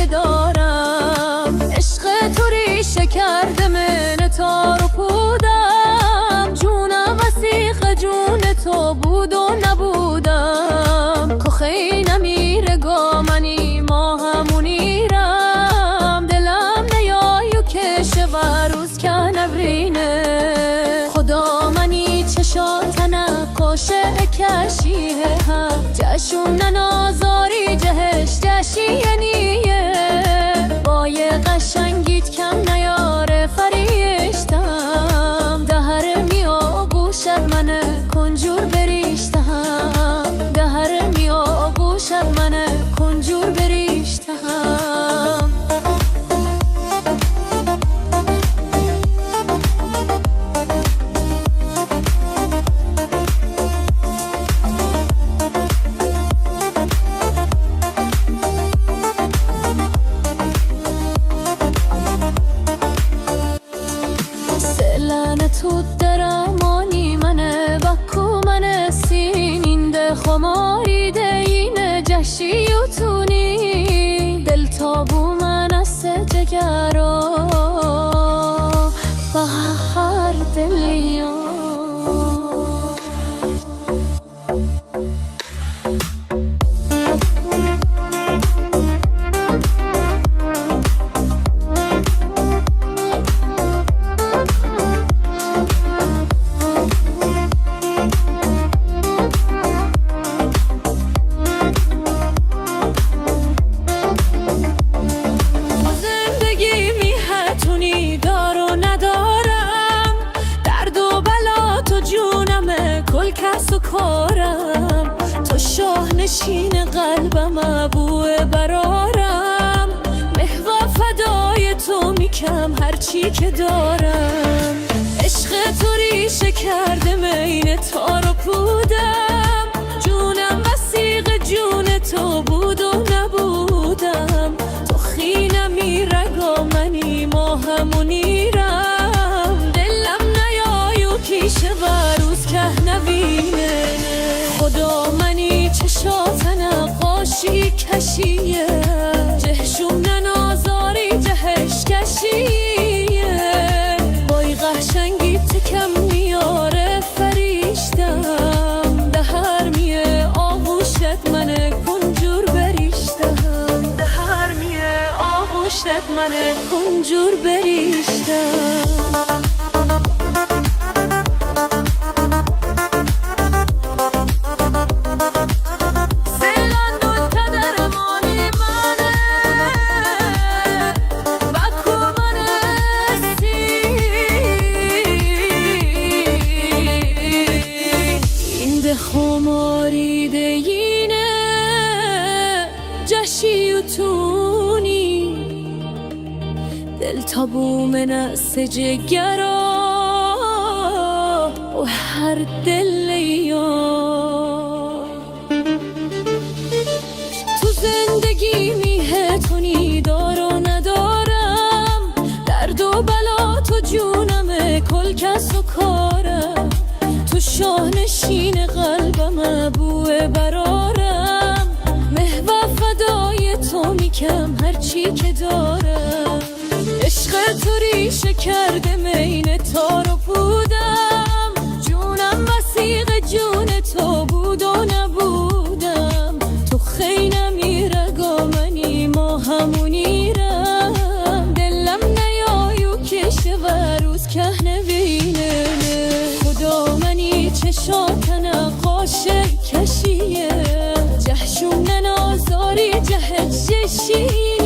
که دارم. عشق تو ریشه کرده من تار و پودم، جونم وسیق جون تو بود و نبودم. کخی نمیره گامنی ما همونیرم، دلم نیایو کشه و روز که نبرینه. خدا منی چشات نقاشه کشیه هم، جشون نازاری جهش جشیه نیه. بای قشنگیت کم نیاره فریشتم، دهر می آغوشت منه کنجور بریشتم. دهر می آغوشت منه کنجور بریشتم. تو درمانی منه بکو منه سینینده خماری دینه جشی و تونی دل تابو من است جگرا و هر دلیا. کس و کارم تو شاه نشین قلبم ابوه برارم. محو فدای تو میکم هرچی که دارم. عشق تو ریشه کرده مین تار و پودم، جونم وسیق جون تو بود و نبودم. تو خینمی رگا منی ما همونیرم، دلم نیایو کیشه و روز که نبینه. خدا منی چشات نقاشی کشیه، جهشون نازاری جهش کشیه. بای قشنگی تکم میاره فریشتم، دهر میه آغوشت منه کنجور بریشتم. دهر میه آغوشت منه کنجور بریشتم. خماری دینه جشی و تونی دل تابو من است جگرا و هر دل یا. تو زندگی میهتونی دار و ندارم، درد و بلا تو جونمه کل کس و کارم. تو شاه نشین قلبم ابوه برارم، محو فدای تو میکم هرچی که دارم. عشق تو ریشه کرده مین تار و پودم، جونم وسیق جون تو بود و نبودم. تو خینمی رگا منی ما همونیرم، دلم نیایو کشه و روز که نبینه. خدا منی چشات نقاشه کشیه، جهشون نازاری جهش جشیه.